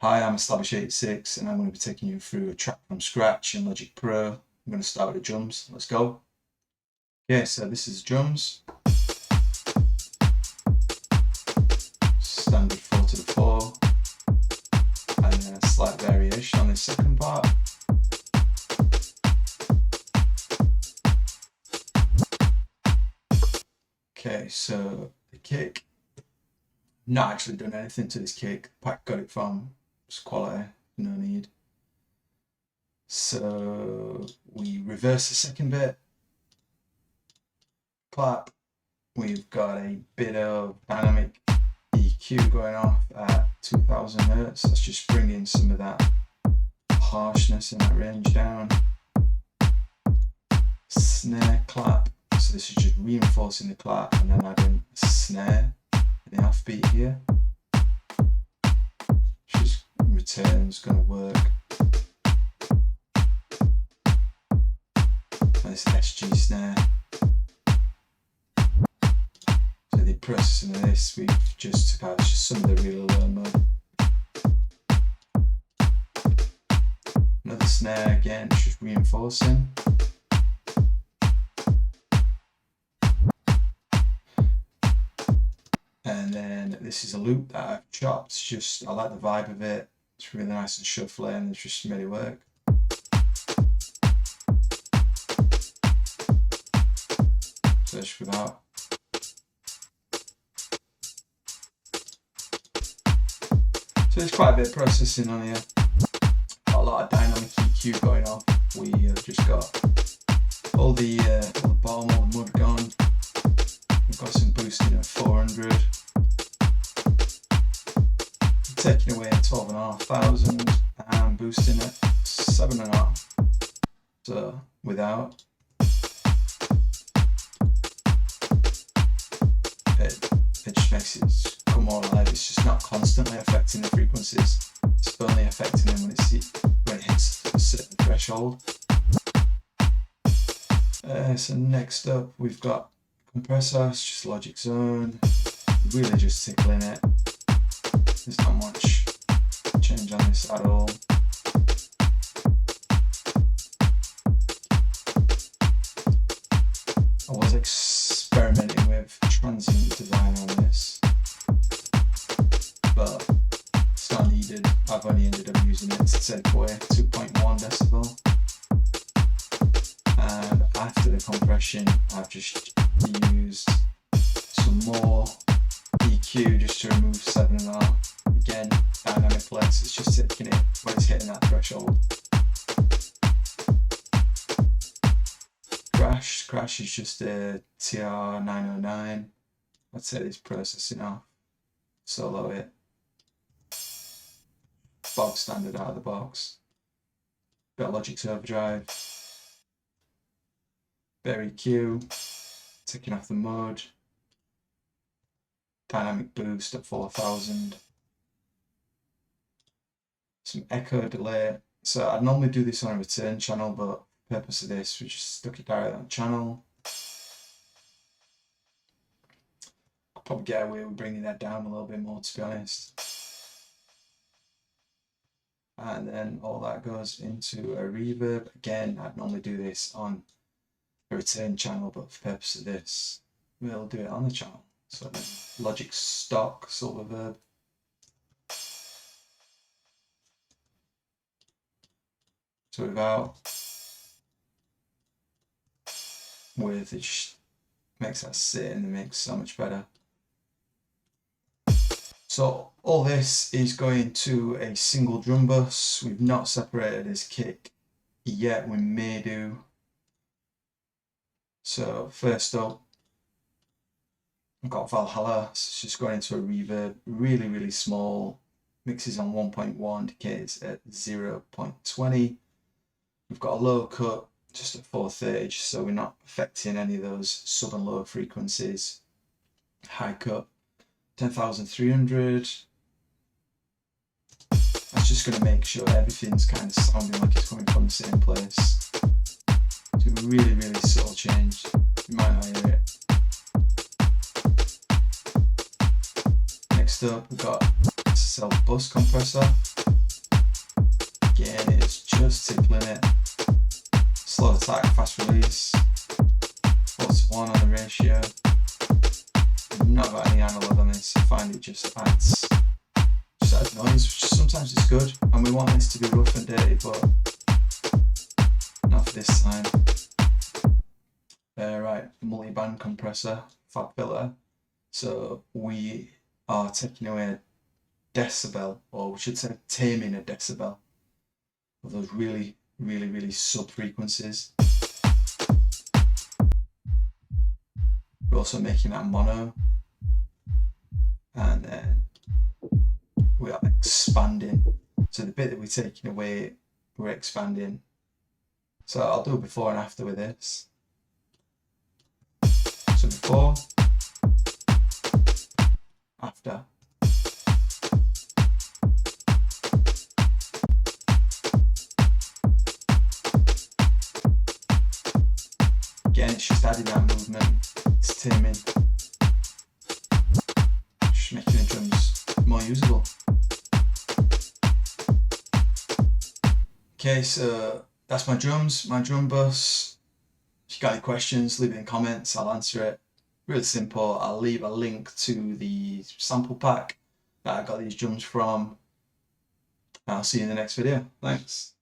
Hi, I'm Slavish86 and I'm going to be taking you through a track from scratch in Logic Pro. I'm going to start with the drums. Let's go. Okay, so this is drums. Standard 4 to the 4. And then a slight variation on the second part. Okay, so the kick. Not actually done anything to this kick. Pack got it from. It's quality, no need. So we reverse the second bit. Clap. We've got a bit of dynamic EQ going off at 2000 Hz. Let's just bring in some of that harshness in that range down. Snare clap. So this is just reinforcing the clap and then adding a snare in the offbeat here. Just return's going to work. And this SG snare. So the processing of this, we've just took out just some of the really low mode. Another snare again, just reinforcing. And then this is a loop that I've chopped. Just I like the vibe of it. It's really nice and shuffly, and it's just made it work. So it's without. So there's quite a bit of processing on here. Got a lot of dynamic EQ going on. We just got all the bottom, all the mud gone. We've got some boosting at 400. Taking away 12,500 and boosting at 7.5. So without, it just makes it come more alive. It's just not constantly affecting the frequencies. It's only affecting them when it hits a certain threshold. So next up we've got compressor. It's just Logic Zone. Really just tickling it. There's not much change on this at all. I was experimenting with transient design on this, but it's not needed. I've only ended up using it to take away 2.1 decibel. And after the compression, I've just used some more EQ just to remove 7.5. Again, dynamic flex, it's just taking it when it's hitting that threshold. Crash is just a TR909. I'd say it's processing off. Solo it. Bog standard out of the box. Got Logic's overdrive. Bare EQ. Taking off the mode. Dynamic boost at 4,000. Some echo delay. So I'd normally do this on a return channel, but for the purpose of this, we just stuck it directly on the channel. Could probably get away with bringing that down a little bit more, to be honest. And then all that goes into a reverb. Again, I'd normally do this on a return channel, but for the purpose of this, we'll do it on the channel. So then Logic stock silver verb. So without, with, it just makes that sit in the mix so much better. So all this is going to a single drum bus. We've not separated this kick yet, we may do. So first up, I've got Valhalla, so it's just going into a reverb, really small, mixes on 1.1, decays at 0.20. We've got a low cut, just at 430, so we're not affecting any of those sub and low frequencies. High cut, 10,300. That's just going to make sure everything's kind of sounding like it's coming from the same place. It's a really subtle change. You might not hear it. Next up, we've got SSL bus compressor. limit, slow attack, fast release, 4:1 on the ratio. I've not got any analog on this. I find it just adds noise, which sometimes is good, and we want this to be rough and dirty, but not for this time. Right, multiband compressor, fab filter. So we are taking away a decibel, or we should say taming a decibel of those really sub frequencies. We're also making that mono, and then we are expanding. So the bit that we're taking away, we're expanding. So I'll do a before and after with this. So before, after. Again, it's just adding that movement, it's taming, just making the drums more usable. Okay, so that's my drums, my drum bus. If you got any questions, leave it in comments, I'll answer it. Really simple. I'll leave a link to the sample pack that I got these drums from. I'll see you in the next video. Thanks.